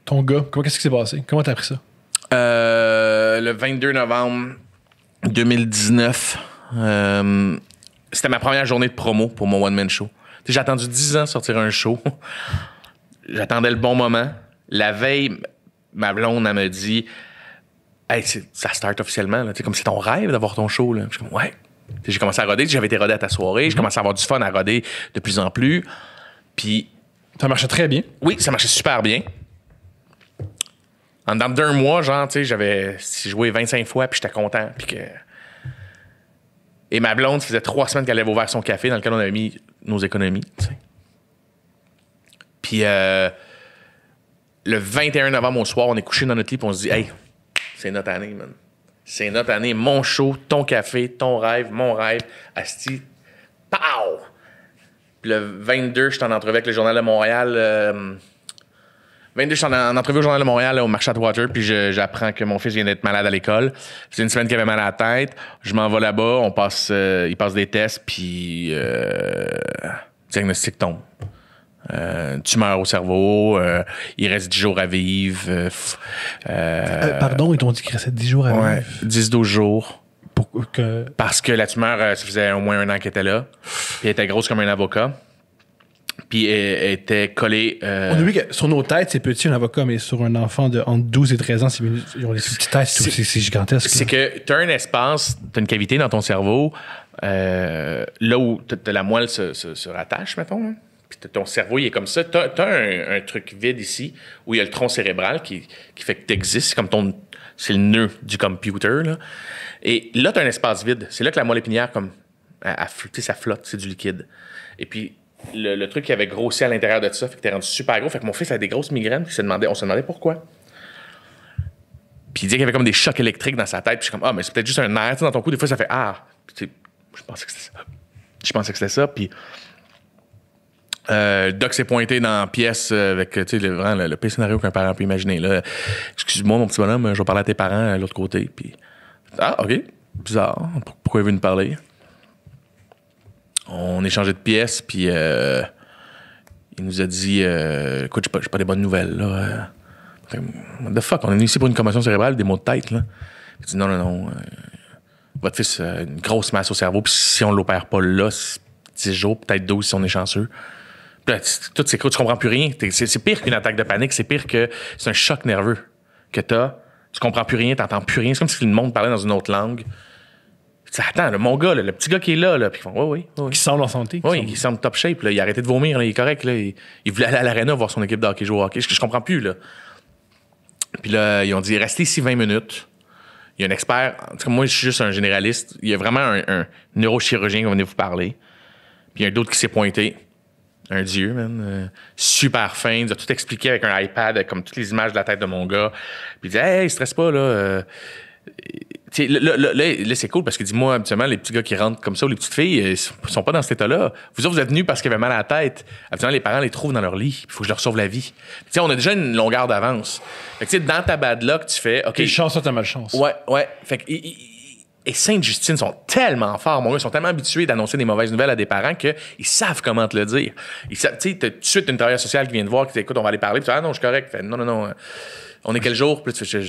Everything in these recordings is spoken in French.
ton gars, qu'est-ce qui s'est passé? Comment t'as appris ça? Le 22 novembre 2019, c'était ma première journée de promo pour mon one-man show. T'sais, j'ai attendu 10 ans sortir un show. J'attendais le bon moment. La veille, ma blonde, elle me dit « Hey, ça start officiellement. Là. Comme c'est ton rêve d'avoir ton show. » Là. Je suis comme « Ouais. » J'ai commencé à roder. J'avais été rodé à ta soirée. J'ai commencé à avoir du fun à roder de plus en plus. Puis... Ça marchait très bien. Oui, ça marchait super bien. En dedans d'un mois, genre, tu sais, j'avais joué 25 fois, puis j'étais content. Puis que... Et ma blonde, ça faisait 3 semaines qu'elle avait ouvert son café dans lequel on avait mis nos économies, tu sais. Puis le 21 novembre au soir, on est couché dans notre lit, puis on se dit, hey, c'est notre année, man. C'est notre année, mon show, ton café, ton rêve, mon rêve. Asti, pow! Puis le 22, je suis en entrevue avec le Journal de Montréal. 22, je suis en entrevue au Journal de Montréal, au marché Atwater, puis j'apprends que mon fils vient d'être malade à l'école. C'est une semaine qu'il avait mal à la tête. Je m'en vais là-bas, il passe des tests, puis diagnostic tombe. Tumeur au cerveau, il reste 10 jours à vivre. Pardon, ils t'ont dit qu'il restait 10 jours à vivre? Ouais, 10-12 jours. Que... Parce que la tumeur, ça faisait au moins 1 an qu'elle était là. Puis elle était grosse comme un avocat. Puis elle était collée... On oublie que sur nos têtes, c'est petit, un avocat, mais sur un enfant de entre 12 et 13 ans, ils ont des petites têtes, c'est gigantesque. C'est que tu as un espace, tu as une cavité dans ton cerveau, là où la moelle se rattache, mettons. Hein. Puis ton cerveau, il est comme ça. Tu as un truc vide ici, où il y a le tronc cérébral qui fait que tu existes. C'est le nœud du computer. Là. Et là, tu as un espace vide. C'est là que la moelle épinière, comme, ça flotte, c'est du liquide. Et puis, le truc qui avait grossi à l'intérieur de ça, fait que t'es rendu super gros. Fait que mon fils avait des grosses migraines, puis on se demandait pourquoi. Puis il disait qu'il y avait comme des chocs électriques dans sa tête. Puis je suis comme, mais c'est peut-être juste un nerf. Dans ton cou, des fois, ça fait, Puis, je pensais que c'était ça. Puis le doc s'est pointé dans la pièce avec vraiment le pire scénario qu'un parent peut imaginer. Là. Excuse-moi, mon petit bonhomme, je vais parler à tes parents à l'autre côté. Puis, OK, bizarre. Pourquoi il veut nous parler? On échangeait de pièces, puis il nous a dit écoute, j'ai pas des bonnes nouvelles. Là. What the fuck? On est venu ici pour une commotion cérébrale, des maux de tête. Là. Il dit non. Votre fils a une grosse masse au cerveau, puis si on l'opère pas là, 10 jours, peut-être 12 si on est chanceux. Puis là, tout s'écroule, tu comprends plus rien. C'est pire qu'une attaque de panique, c'est pire que c'est un choc nerveux que t'as. Tu comprends plus rien, t'entends plus rien. C'est comme si le monde parlait dans une autre langue. Attends, mon gars, le petit gars qui est là, puis ils font oui. Qui semble en santé. Oui, il semble top shape. Là. Il a arrêté de vomir, là, il est correct. Là. Il voulait aller à l'aréna voir son équipe de hockey jouer au hockey. Je comprends plus. Là. Puis là, ils ont dit restez ici 20 minutes. Il y a un expert. Moi, je suis juste un généraliste. Il y a vraiment un neurochirurgien qui va venir vous parler. Puis il y a un d'autre qui s'est pointé. Un dieu, man. Super fin. Il nous a tout expliqué avec un iPad, comme toutes les images de la tête de mon gars. Puis il dit hey, stresse pas, là. Là, c'est cool parce qu'il dit moi, habituellement, les petits gars qui rentrent comme ça ou les petites filles, ils sont pas dans cet état-là. Vous autres, vous êtes venus parce qu'ils avaient mal à la tête. Habituellement, les parents les trouvent dans leur lit. Il faut que je leur sauve la vie. T'sais, on a déjà une longueur d'avance. Fait que dans ta bad luck, tu fais OK. T'es chanceux, t'as malchance. Ouais. Fait que, et Sainte-Justine sont tellement forts, mon gars. Ils sont tellement habitués d'annoncer des mauvaises nouvelles à des parents qu'ils savent comment te le dire. Ils savent, tu sais, t'as tout de suite une travailleuse sociale qui vient te voir, qui dit écoute, on va aller parler. Puis tu dis non, je suis correct. Fait, non. On est quel jour? Puis tu fais,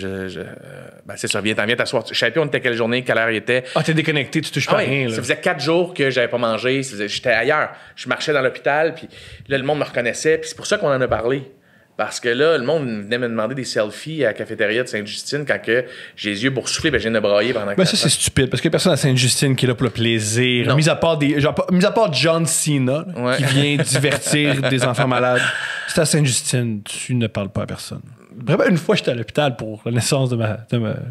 c'est ça, viens t'asseoir. Je savais plus on était quelle journée, quelle heure il était. T'es déconnecté, tu touches pas rien. Là. Ça faisait 4 jours que j'avais pas mangé. J'étais ailleurs. Je marchais dans l'hôpital, puis là, le monde me reconnaissait. Puis c'est pour ça qu'on en a parlé. Parce que là, le monde venait me demander des selfies à la cafétéria de Sainte-Justine quand que j'ai les yeux boursouflés, je viens de brailler pendant que ça, c'est stupide, parce que personne à Sainte-Justine qui est là pour le plaisir. Mis à part John Cena, qui vient divertir des enfants malades. C'est à Sainte-Justine, tu ne parles pas à personne. Vraiment, une fois, j'étais à l'hôpital pour la naissance de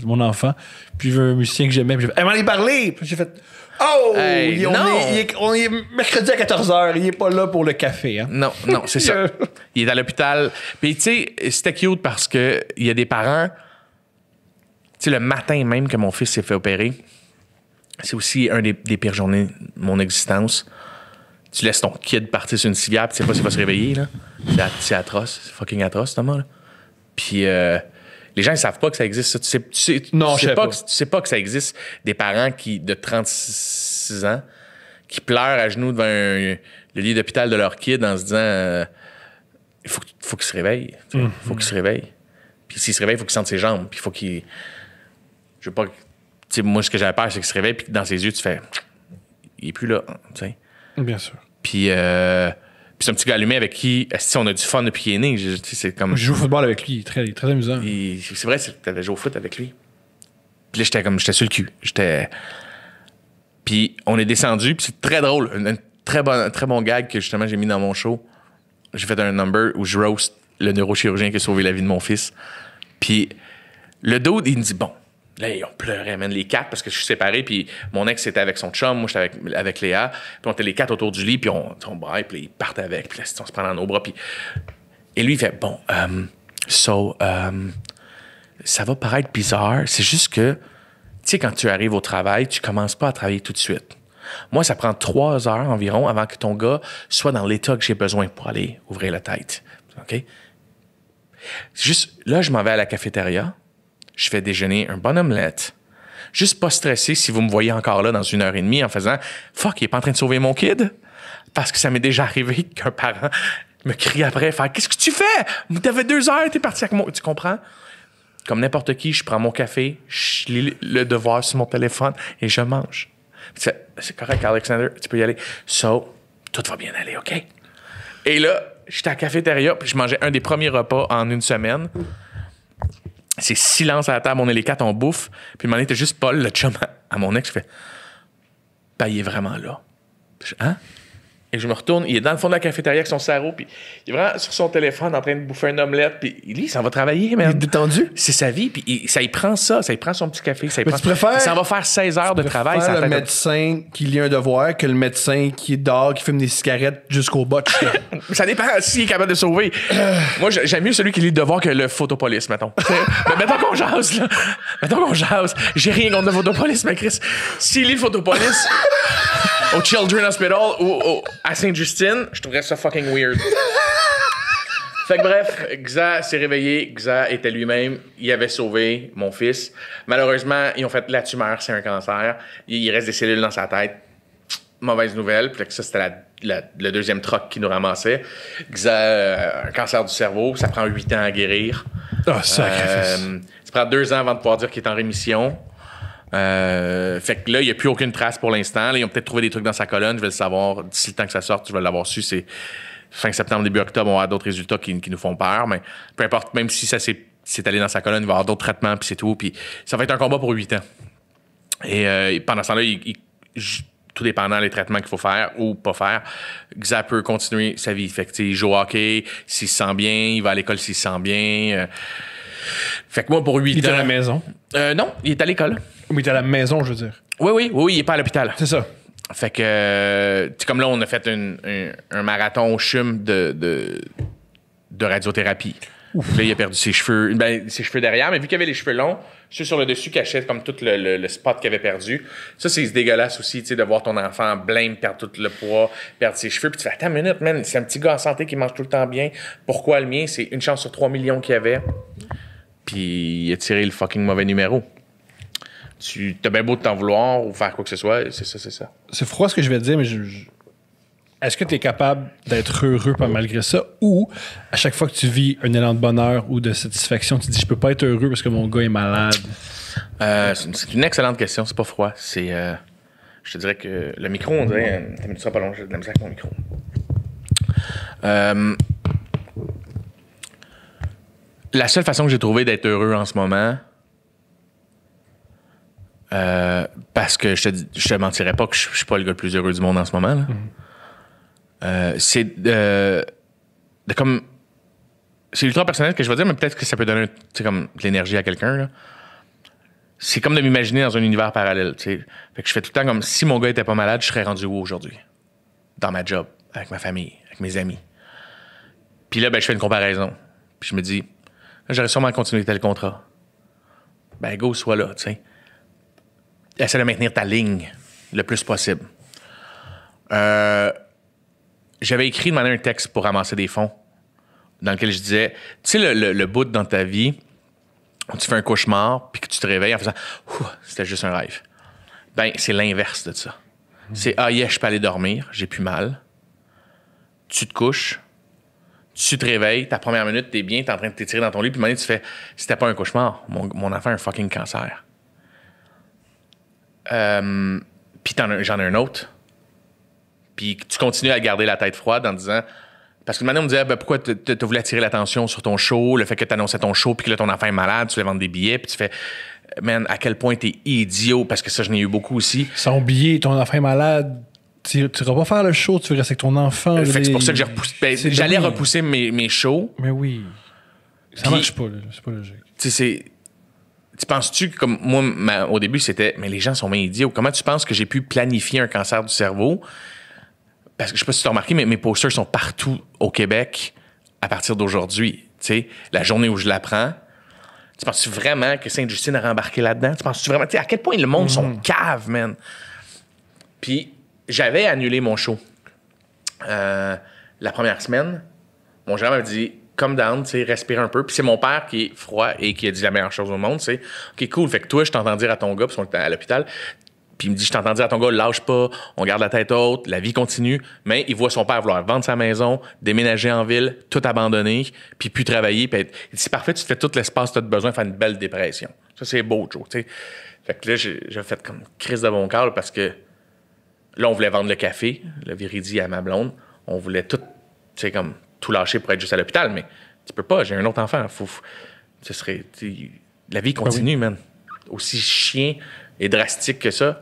mon enfant, puis j'ai vu un musicien que j'aimais, puis j'ai fait « m'en est parlé! » Puis j'ai fait « Oh! Hey, on est mercredi à 14h, il est pas là pour le café. Hein? » Non, c'est ça. Il est à l'hôpital. Puis tu sais, c'était cute parce que il y a des parents, tu sais, le matin même que mon fils s'est fait opérer, c'est aussi un des pires journées de mon existence. Tu laisses ton kid partir sur une civière, puis tu sais pas s'il va se réveiller, là. C'est atroce. C'est fucking atroce, Thomas, là. Puis les gens, ils savent pas que ça existe. Tu sais pas que ça existe des parents de 36 ans qui pleurent à genoux devant le lit d'hôpital de leur kid en se disant il faut qu'ils se réveillent. Il faut qu'ils se réveillent. Puis s'il se réveille, il faut qu'il sente ses jambes. Puis il faut qu'il... Je veux pas... Tu sais, moi, ce que j'avais peur, c'est qu'il se réveille, puis dans ses yeux, tu fais... Il est plus là, tu sais. Bien sûr. Puis c'est un petit gars allumé avec qui, si on a du fun depuis qu'il est né. C'est comme... Je joue au football avec lui, il est très amusant. C'est vrai, t'avais joué au foot avec lui. Puis là, j'étais sur le cul. Puis on est descendu, puis c'est très drôle. Un très bon gag que justement j'ai mis dans mon show. J'ai fait un number où je roast le neurochirurgien qui a sauvé la vie de mon fils. Puis le dude, il me dit, bon, là, on pleurait, man, les quatre, parce que je suis séparé, puis mon ex était avec son chum, moi, j'étais avec Léa, puis on était les quatre autour du lit, puis on braille, puis ils partent avec, puis là, on se prend dans nos bras, puis... Et lui, il fait, bon, ça va paraître bizarre, c'est juste que, tu sais, quand tu arrives au travail, tu commences pas à travailler tout de suite. Moi, ça prend 3 heures environ avant que ton gars soit dans l'état que j'ai besoin pour aller ouvrir la tête. OK? Juste, là, je m'en vais à la cafétéria. Je fais déjeuner un bon omelette. Juste pas stressé si vous me voyez encore là dans 1h30 en faisant « Fuck, il est pas en train de sauver mon kid? » Parce que ça m'est déjà arrivé qu'un parent me crie après, faire « Qu'est-ce que tu fais? T'avais 2 heures, t'es parti avec moi. » Tu comprends? Comme n'importe qui, je prends mon café, je lis le devoir sur mon téléphone et je mange. C'est correct, Alexander, tu peux y aller. So, tout va bien aller, OK? Et là, j'étais à la cafétéria, puis je mangeais un des premiers repas en 1 semaine. C'est silence à la table, on est les 4, on bouffe. Puis, il t'as juste Paul, le chum à mon ex, qui fait « Ben, il est vraiment là. » Hein? Et je me retourne, il est dans le fond de la cafétéria avec son sarrau, puis il est vraiment sur son téléphone en train de bouffer une omelette, puis lui, il s'en va travailler, man. Il est détendu. C'est sa vie, puis il prend ça, il prend son petit café, ça, il préfères, ça va faire 16 heures de travail. Ça le médecin qui lit un devoir que le médecin qui dort, qui fume des cigarettes jusqu'au botch. Ça dépend s'il est capable de sauver. Moi, j'aime mieux celui qui lit le devoir que le photopolice, mettons. Mais mettons qu'on jase, là. Mettons qu'on jase. J'ai rien contre le photopolice, mais Chris, s'il lit le photopolice... au Children's Hospital ou à Sainte-Justine, je trouverais ça fucking weird. Fait que bref, Xa s'est réveillé, Xa était lui-même, il avait sauvé mon fils. Malheureusement, ils ont fait la tumeur, c'est un cancer. Il reste des cellules dans sa tête. Mauvaise nouvelle, puis ça, c'était le deuxième troc qui nous ramassait. Xa, un cancer du cerveau, ça prend 8 ans à guérir. Oh, sacrifice. Ça prend 2 ans avant de pouvoir dire qu'il est en rémission. Fait que là, il n'y a plus aucune trace pour l'instant. Là, ils ont peut-être trouvé des trucs dans sa colonne. Je vais le savoir d'ici le temps que ça sorte. Je vais l'avoir su. C'est fin septembre, début octobre. On va avoir d'autres résultats qui nous font peur. Mais peu importe, même si ça s'est allé dans sa colonne, il va y avoir d'autres traitements, puis c'est tout. Puis ça va être un combat pour 8 ans. Et pendant ce temps-là, tout dépendant des traitements qu'il faut faire ou pas faire, Xa peut continuer sa vie. Fait que, il joue au hockey s'il se sent bien, il va à l'école s'il se sent bien. Fait que moi, pour 8 ans... Il est à la maison? Non, il est à l'école. Oui, il est à la maison, je veux dire. Oui, il est pas à l'hôpital. C'est ça. Fait que, comme là, on a fait un marathon au CHUM de radiothérapie. Là, il a perdu ses cheveux derrière, mais vu qu'il avait les cheveux longs, ceux sur le dessus cachaient comme tout le spot qu'il avait perdu. Ça, c'est dégueulasse aussi, tu sais, de voir ton enfant blême, perdre tout le poids, perdre ses cheveux, puis tu fais, attends une minute, man, c'est un petit gars en santé qui mange tout le temps bien. Pourquoi le mien? C'est une chance sur 3 millions qu'il y avait. Puis il a tiré le fucking mauvais numéro. T'as bien beau de t'en vouloir ou faire quoi que ce soit, c'est ça. C'est froid ce que je vais te dire, mais est-ce que tu es capable d'être heureux malgré ça, ou à chaque fois que tu vis un élan de bonheur ou de satisfaction, tu te dis je peux pas être heureux parce que mon gars est malade? C'est une excellente question, c'est pas froid. Je te dirais que le micro, on dirait, tu seras pas long, j'ai de la misère avec mon micro. La seule façon que j'ai trouvé d'être heureux en ce moment, parce que je te mentirais pas que je suis pas le gars le plus heureux du monde en ce moment, là. C'est de comme... C'est ultra personnel que je vais dire, mais peut-être que ça peut donner comme de l'énergie à quelqu'un, là. C'est comme de m'imaginer dans un univers parallèle, tu sais. Fait que je fais tout le temps comme si mon gars était pas malade, je serais rendu où aujourd'hui? Dans ma job, avec ma famille, avec mes amis. Puis là, je fais une comparaison. Puis je me dis, là, j'aurais sûrement continué tel contrat. Ben, go, sois là, tu sais. Essaie de maintenir ta ligne le plus possible. J'avais écrit demandé un texte pour ramasser des fonds dans lequel je disais, tu sais, le bout dans ta vie où tu fais un cauchemar puis que tu te réveilles en faisant « c'était juste un rêve ». Ben, c'est l'inverse de ça. C'est « ah, yeah, je peux aller dormir, j'ai plus mal ». Tu te couches, Tu te réveilles, ta première minute, t'es bien, t'es en train de t'étirer dans ton lit, puis à un moment donné, tu fais « C'était pas un cauchemar, mon enfant a un fucking cancer. » Puis j'en ai un autre. Puis tu continues à garder la tête froide en disant... Parce que maintenant, on me disait, pourquoi tu voulu attirer l'attention sur ton show, le fait que tu annonçais ton show, puis que là, ton enfant est malade, tu voulais vendre des billets, puis tu fais, man, à quel point t'es idiot, parce que ça, je n'ai eu beaucoup aussi. Son billet, ton enfant est malade, tu vas pas faire le show, tu veux rester avec ton enfant. C'est pour ça que j'ai repoussé. J'allais repousser mes shows. Mais oui. Ça marche pas, là. C'est pas logique. Tu penses-tu que, comme moi, au début, c'était, mais les gens sont bien idiots. Comment tu penses que j'ai pu planifier un cancer du cerveau? Parce que je sais pas si tu as remarqué, mais mes posters sont partout au Québec à partir d'aujourd'hui. Tu sais, la journée où je l'apprends. Tu penses-tu vraiment que Sainte-Justine a rembarqué là-dedans? Tu penses-tu vraiment... Tu sais, à quel point le monde sont caves, man? Puis, j'avais annulé mon show. La première semaine, mon gérant m'a dit, come down, tu sais, respire un peu. Puis c'est mon père qui est froid et qui a dit la meilleure chose au monde, c'est OK, cool, fait que toi, je t'entends dire à ton gars, parce qu'on était à l'hôpital, puis il me dit, je t'entends dire à ton gars, lâche pas, on garde la tête haute, la vie continue. Mais il voit son père vouloir vendre sa maison, déménager en ville, tout abandonner, puis plus travailler. Puis il dit, c'est parfait, tu te fais tout l'espace que tu as besoin de faire une belle dépression. Ça, c'est beau, Joe, tu sais. Fait que là, j'ai fait comme crise de bon cœur parce que là, on voulait vendre le café, le Viridi à ma blonde. On voulait tout, tu sais, comme tout lâcher pour être juste à l'hôpital. Mais tu peux pas, j'ai un autre enfant. Ce serait, la vie continue, man. Aussi chien et drastique que ça.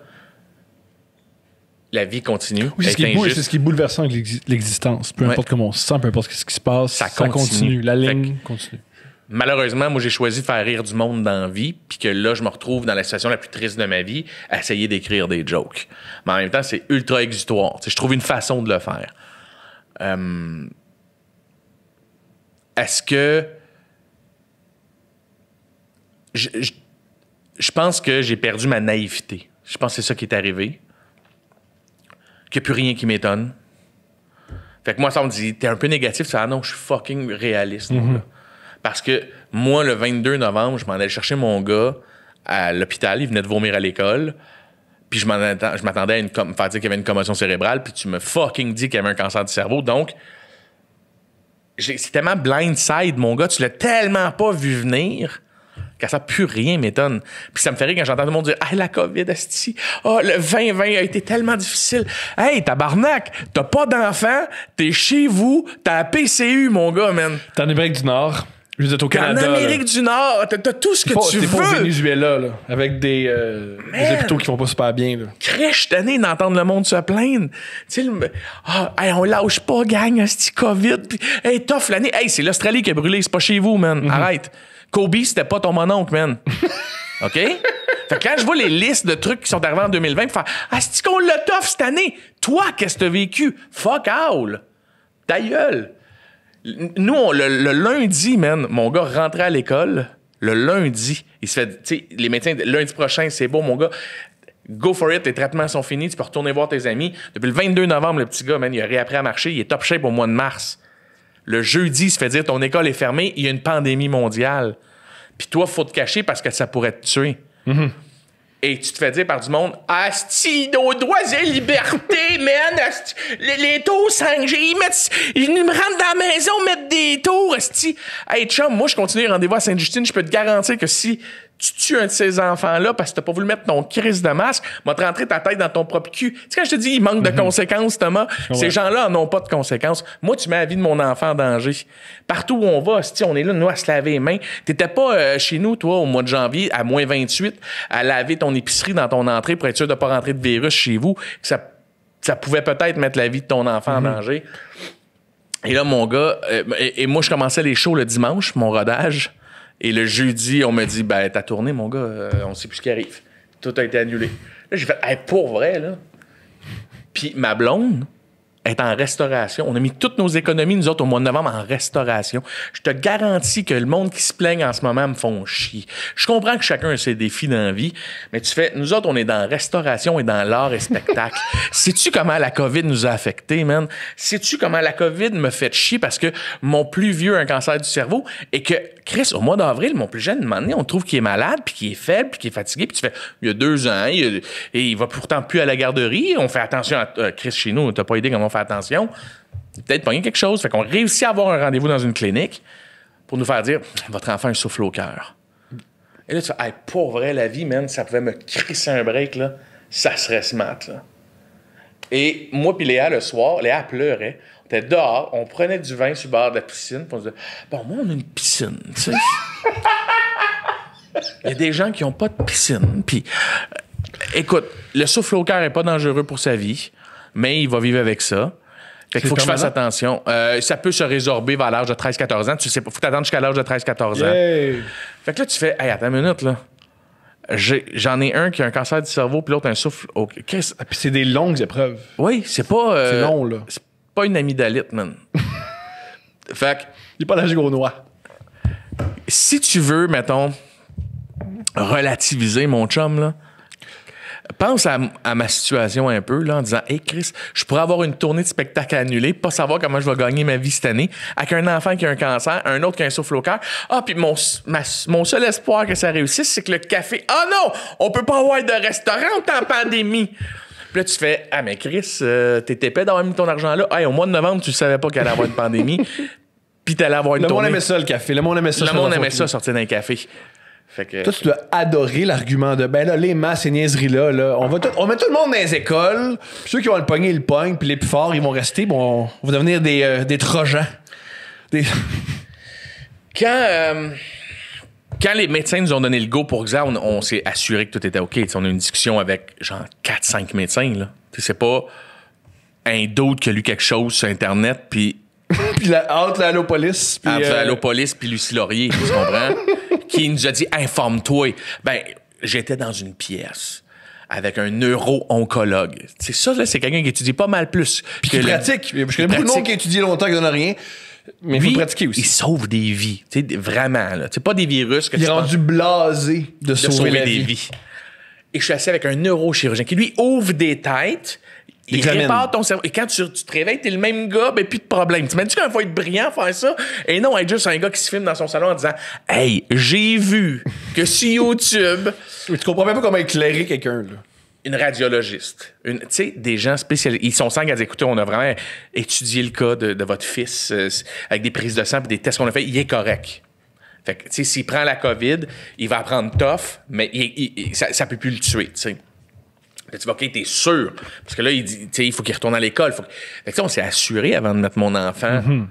La vie continue. Oui, c'est ce qui est bouleversant avec l'existence. Peu importe comment on se sent, peu importe ce qui se passe, ça continue. La ligne continue. Malheureusement, moi, j'ai choisi de faire rire du monde dans la vie, puis que là, je me retrouve dans la situation la plus triste de ma vie, à essayer d'écrire des jokes. Mais en même temps, c'est ultra exutoire. T'sais, je trouve une façon de le faire. Est-ce que... Je pense que j'ai perdu ma naïveté. Je pense que c'est ça qui est arrivé. Qu'il n'y a plus rien qui m'étonne. Fait que moi, ça me dit, t'es un peu négatif. Ça, non, je suis fucking réaliste. Là. Parce que moi, le 22 novembre, je m'en allais chercher mon gars à l'hôpital. Il venait de vomir à l'école. Puis je m'attendais à me faire dire qu'il y avait une commotion cérébrale. Puis tu me fucking dis qu'il y avait un cancer du cerveau. Donc, c'est tellement blindside, mon gars. Tu l'as tellement pas vu venir qu'à ça, plus rien m'étonne. Puis ça me fait rire quand j'entends tout le monde dire « Hey, la COVID, esti! Oh, le 2020 a été tellement difficile! Hey, tabarnak! T'as pas d'enfant, t'es chez vous, t'as la PCU, mon gars, man! » T'es en Amérique du Nord. Vous êtes au Canada. En Amérique du Nord, t'as tout ce que tu veux! T'es pas au Venezuela, là, avec des hôpitaux qui vont pas super bien, là. Crèche, je suis tanné d'entendre le monde se plaindre. Tu sais, hey, on lâche pas, gang, esti COVID. Puis, hey, tough l'année. Hey, c'est l'Australie qui a brûlé, c'est pas chez vous, man. Arrête. Kobe, c'était pas ton mononcle, man. OK? Fait que quand je vois les listes de trucs qui sont arrivés en 2020, je fais « Ah, c'est-tu qu'on l'a tough cette année? Toi, qu'est-ce que t'as vécu? Fuck all! Ta gueule! » Nous, le lundi, man, mon gars rentrait à l'école. Le lundi, il se fait... Tu sais, les médecins, lundi prochain, c'est beau, mon gars. Go for it, tes traitements sont finis, tu peux retourner voir tes amis. Depuis le 22 novembre, le petit gars, man, il a réappris à marcher. Il est top shape au mois de mars. Le jeudi, il se fait dire ton école est fermée, il y a une pandémie mondiale. Puis toi, faut te cacher parce que ça pourrait te tuer. Et tu te fais dire par du monde Asti, nos droits et libertés, man! Asti, les tours 5G, ils me rentrent dans la maison, mettre des tours, Asti. Hey, chum, moi, je continue les rendez-vous à Sainte-Justine, je peux te garantir que si tu tues un de ces enfants-là parce que t'as pas voulu mettre ton crise de masque, va te rentrer ta tête dans ton propre cul. Tu sais, quand je te dis, il manque de conséquences, Thomas, ces gens-là en ont pas de conséquences. Moi, tu mets la vie de mon enfant en danger. Partout où on va, on est là, nous, à se laver les mains. T'étais pas chez nous, toi, au mois de janvier, à moins 28, à laver ton épicerie dans ton entrée pour être sûr de pas rentrer de virus chez vous. Ça pouvait peut-être mettre la vie de ton enfant en danger. Et là, mon gars, et moi, je commençais les shows le dimanche, mon rodage. Et le jeudi, on me dit, ben, t'as tourné, mon gars, on sait plus ce qui arrive. Tout a été annulé. Là, j'ai fait, hey, pour vrai, là. Puis ma blonde est en restauration. On a mis toutes nos économies, nous autres, au mois de novembre, en restauration. Je te garantis que le monde qui se plaigne en ce moment me font chier. Je comprends que chacun a ses défis dans la vie, mais tu fais, nous autres, on est dans restauration et dans l'art et spectacle. Sais-tu comment la COVID nous a affectés, man? Sais-tu comment la COVID me fait chier parce que mon plus vieux a un cancer du cerveau et que, Chris, au mois d'avril, mon plus jeune, un moment donné, on trouve qu'il est malade, puis qu'il est faible, puis qu'il est fatigué, puis tu fais, il y a 2 ans, et il va pourtant plus à la garderie, on fait attention à Chris chez nous, t'as pas idée comment on fait attention. peut-être pogné quelque chose. Fait qu'on réussit à avoir un rendez-vous dans une clinique pour nous faire dire votre enfant a un souffle au cœur. Et là, tu fais, hey, pour vrai, la vie, man, ça pouvait me crisser un break, là. Ça serait smart, là. Et moi, puis Léa, le soir, Léa pleurait. On était dehors, on prenait du vin sur le bord de la piscine, puis on se disait, bon, moi, on a une piscine, tu sais. Il y a des gens qui n'ont pas de piscine. Puis, écoute, le souffle au cœur n'est pas dangereux pour sa vie, mais il va vivre avec ça. Fait qu'il faut que je fasse attention. Ça peut se résorber vers l'âge de 13-14 ans. Tu sais pas, faut t'attendre jusqu'à l'âge de 13-14 ans. Yeah. Fait que là, tu fais, hey, attends une minute, là. J'en ai un qui a un cancer du cerveau, puis l'autre un souffle. Okay. Puis c'est des longues épreuves. Oui, c'est pas. C'est long, là. C'est pas une amygdalite, man. Fait que. Il n'est pas l'âge gaunois. Si tu veux, mettons, relativiser mon chum, là, pense à ma situation un peu, là, en disant, hey Chris, je pourrais avoir une tournée de spectacle annulée, pas savoir comment je vais gagner ma vie cette année, avec un enfant qui a un cancer, un autre qui a un souffle au cœur. Ah, puis mon seul espoir que ça réussisse, c'est que le café. Ah non, on peut pas avoir de restaurant en pandémie. Puis là, tu fais, ah, mais Chris, t'es épais d'avoir mis ton argent là. Hey, au mois de novembre, tu savais pas qu'il allait avoir une pandémie. Puis t'allais avoir une tournée. Le monde aimait ça, le café. Le monde aimait ça sortir d'un café. Fait que, toi, tu dois adorer l'argument de ben là, les masses, ces niaiseries-là, là, on met tout le monde dans les écoles, puis ceux qui vont le pogner, ils le pognent, puis les plus forts, ils vont rester, bon, on va devenir des trojans. Quand les médecins nous ont donné le go pour ça, on s'est assuré que tout était OK. T'sais, on a eu une discussion avec genre 4-5 médecins. Là. C'est pas un d'autre qui a lu quelque chose sur Internet, puis. Puis entre l'allopolice. Entre l'allopolice, puis Lucie Laurier, tu comprends? Qui nous a dit informe-toi. Ben, j'étais dans une pièce avec un neuro-oncologue. C'est ça, là, c'est quelqu'un qui étudie pas mal plus. Puis qui pratique. Je connais beaucoup de monde qui étudie longtemps, qui donne rien. Mais il faut pratiquer aussi. Il sauve des vies. Vraiment, là. C'est pas des virus que il est rendu blasé de sauver des vies. Et je suis assis avec un neurochirurgien qui, lui, ouvre des têtes. Il répare ton cerveau. Et quand tu te réveilles, t'es le même gars, ben plus de problème. Tu m'as-tu qu'il faut être brillant faire ça? Et non, être juste un gars qui se filme dans son salon en disant « Hey, j'ai vu que sur YouTube... » Tu comprends même pas comment éclairer quelqu'un, là. Une radiologiste. Tu sais, des gens spécialisés. Ils sont sans à dire « Écoutez, on a vraiment étudié le cas de votre fils avec des prises de sang et des tests qu'on a fait. Il est correct. » Fait que, tu sais, s'il prend la COVID, il va apprendre tough, mais ça peut plus le tuer, tu sais. Puis tu vas, OK, t'es sûr. Parce que là, il dit, tu sais, il faut qu'il retourne à l'école. Fait que, on s'est assuré avant de mettre mon enfant. Tu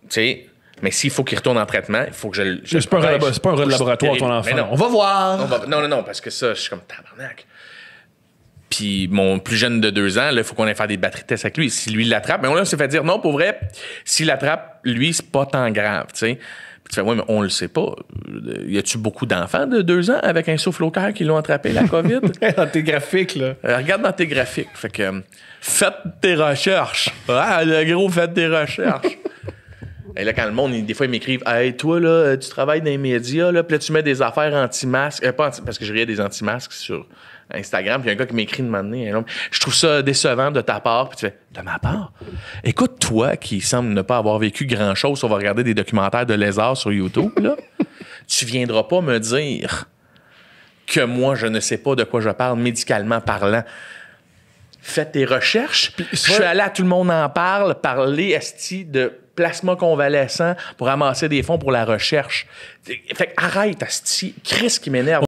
sais, mais s'il faut qu'il retourne en traitement, il faut que c'est pas un laboratoire, ton enfant. Non. On va voir. Non, parce que ça, je suis comme tabarnak. Puis mon plus jeune de 2 ans, là, il faut qu'on aille faire des batteries de tests avec lui. Si lui l'attrape, mais on s'est fait dire, non, pour vrai, s'il l'attrape, lui, c'est pas tant grave, tu sais. Tu fais, oui, mais on le sait pas. Y a-tu beaucoup d'enfants de 2 ans avec un souffle au cœur qui l'ont attrapé, la COVID? Dans tes graphiques, là. Regarde dans tes graphiques. Fait que, faites tes recherches. Ah, le gros, faites tes recherches. Et là, quand le monde, des fois, ils m'écrivent, hey, toi, là, tu travailles dans les médias, là, puis là, tu mets des affaires anti-masques. Parce que je riais des anti-masques sur Instagram, puis il y a un gars qui m'écrit de m'amener. Je trouve ça décevant de ta part. Puis tu fais, de ma part? Écoute, toi, qui semble ne pas avoir vécu grand-chose, on va regarder des documentaires de lézards sur YouTube, là, tu viendras pas me dire que moi, je ne sais pas de quoi je parle médicalement parlant. Fais tes recherches. Je suis allé à Tout le monde en parle, parler, esti, de plasma convalescent pour ramasser des fonds pour la recherche. Fait arrête, esti. Chris qui m'énerve.